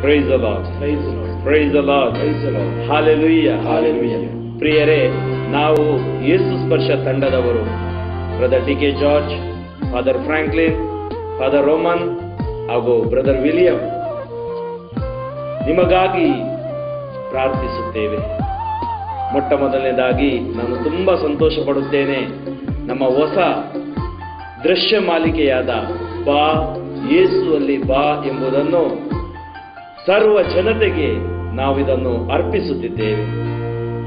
Praise the Lord. Praise the Lord. Praise the Lord. Praise the Lord. Hallelujah. Hallelujah. ಪ್ರಿಯರೇ, ನಾವು ಯೇಸು ಸ್ಪರ್ಶ ತಂಡದವರು brother T K George, father Franklin, father Roman ಹಾಗೂ brother William ನಿಮಗಾಗಿ ಪ್ರಾರ್ಥಿಸುತ್ತೇವೆ. ಮೊಟ್ಟ ಮೊದಲನೇದಾಗಿ ನಾನು ತುಂಬಾ ಸಂತೋಷ ಪಡುತ್ತೇನೆ. ನಮ್ಮ ಹೊಸ ದೃಶ್ಯ ಮಾಲಿಕೆಯಾದ ಬಾ ಯೇಸುವಲ್ಲಿ ಬಾ ಎಂಬುದನ್ನು ಸರ್ವ ಜನತೆಗೆ ನಾವಿದನ್ನು ಅರ್ಪಿಸುತ್ತಿದ್ದೇವೆ.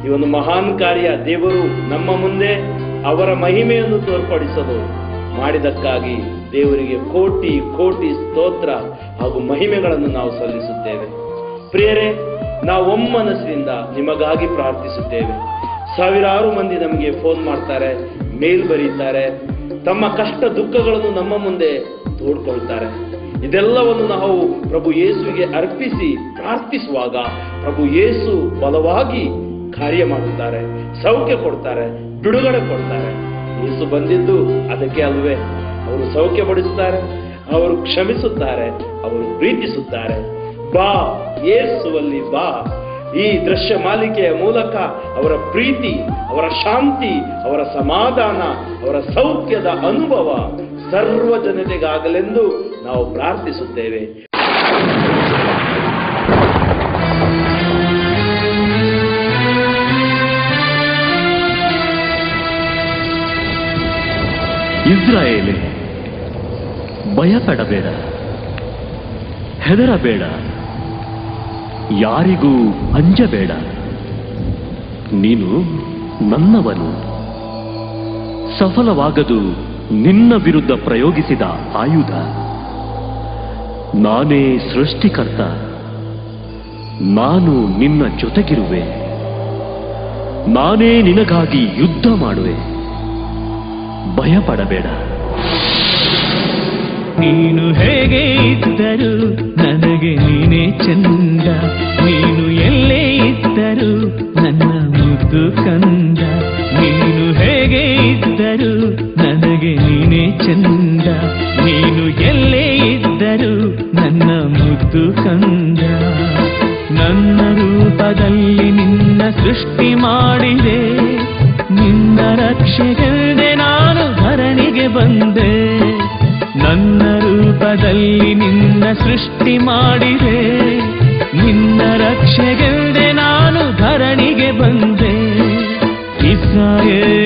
ಈ ಒಂದು ಮಹಾನ್ ಕಾರ್ಯ ದೇವರು ನಮ್ಮ ಮುಂದೆ ಅವರ ಮಹಿಮೆಯನ್ನು ತೋರ್ಪಡಿಸಲು ಮಾಡಿದಕ್ಕಾಗಿ ದೇವರಿಗೆ ಕೋಟಿ ಕೋಟಿ ಸ್ತೋತ್ರ ಹಾಗೂ ಮಹಿಮೆಗಳನ್ನು ನಾವು ಸಲ್ಲಿಸುತ್ತೇವೆ. ಪ್ರಿಯರೇ, ನಾವು ಒಮ್ಮನಸ್ಸಿನಿಂದ ನಿಮಗಾಗಿ ಪ್ರಾರ್ಥಿಸುತ್ತೇವೆ. ಸಾವಿರಾರು ಮಂದಿ ನಮಗೆ ಫೋನ್ ಮಾಡ್ತಾರೆ, ಮೇಲ್ ಬರೀತಾರೆ, ತಮ್ಮ ಕಷ್ಟ ದುಃಖಗಳನ್ನು ನಮ್ಮ ಮುಂದೆ ತೋಡ್ಕೊಳ್ತಾರೆ. ಇದೆಲ್ಲವನ್ನು ನಾವು ಪ್ರಭು ಯೇಸುವಿಗೆ ಅರ್ಪಿಸಿ ಪ್ರಾರ್ಥಿಸುವಾಗ ಪ್ರಭು ಯೇಸು ಬಲವಾಗಿ ಕಾರ್ಯ ಮಾಡುತ್ತಾರೆ, ಸೌಖ್ಯ ಕೊಡ್ತಾರೆ, ಬಿಡುಗಡೆ ಕೊಡ್ತಾರೆ. ಯೇಸು ಬಂದಿದ್ದು ಅದಕ್ಕೆ ಅಲ್ವೇ? ಅವರು ಸೌಖ್ಯ ಪಡಿಸುತ್ತಾರೆ, ಅವರು ಕ್ಷಮಿಸುತ್ತಾರೆ, ಅವರು ಪ್ರೀತಿಸುತ್ತಾರೆ. ಬಾ ಯೇಸುವಲ್ಲಿ ಬಾ. ಈ ದೃಶ್ಯ ಮಾಲಿಕೆಯ ಮೂಲಕ ಅವರ ಪ್ರೀತಿ, ಅವರ ಶಾಂತಿ, ಅವರ ಸಮಾಧಾನ, ಅವರ ಸೌಖ್ಯದ ಅನುಭವ ಸರ್ವ ಜನತೆಗಾಗಲೆಂದು ನಾವು ಪ್ರಾರ್ಥಿಸುತ್ತೇವೆ. ಇಸ್ರಾಯೇಲೇ, ಭಯಪಡಬೇಡ, ಹೆದರಬೇಡ, ಯಾರಿಗೂ ಅಂಜಬೇಡ. ನೀನು ನನ್ನವನು. ಸಫಲವಾಗದು ನಿನ್ನ ವಿರುದ್ಧ ಪ್ರಯೋಗಿಸಿದ ಆಯುಧ. ನಾನೇ ಸೃಷ್ಟಿಕರ್ತ. ನಾನು ನಿನ್ನ ಜೊತೆಗಿರುವೆ. ನಾನೇ ನಿನಗಾಗಿ ಯುದ್ಧ ಮಾಡುವೆ. ಭಯಪಡಬೇಡ. ನೀನು ಹೇಗೆ ಇದ್ದರು ನನಗೆ ನೀನೇ ಚಂದ. ನೀನು ಎಲ್ಲೇ ಇದ್ದರು ನನ್ನ ಮುದ್ದು ಕಂದ. ನೀನು ಹೇಗೆ ಇದ್ದರು ನನಗೆ ನೀನೇ ಚಂದ. ನೀನು ಎಲ್ಲೇ ಇದ್ದರು ನನ್ನ ಮುದ್ದು ಕಂದ. ನನ್ನ ರೂಪದಲ್ಲಿ ನಿನ್ನ ಸೃಷ್ಟಿ ಮಾಡಿದೆ. ನಿನ್ನ ರಕ್ಷೆಗೆಂದೇ ನಾನು ಧರಣಿಗೆ ಬಂದೆ. ನನ್ನ ರೂಪದಲ್ಲಿ ನಿನ್ನ ಸೃಷ್ಟಿ ಮಾಡಿದೆ. ನಿನ್ನ ರಕ್ಷೆಗೆಂದೇ ನಾನು ಧರಣಿಗೆ ಬಂದೆ. ಇಸ್ರಾಯೇಲ್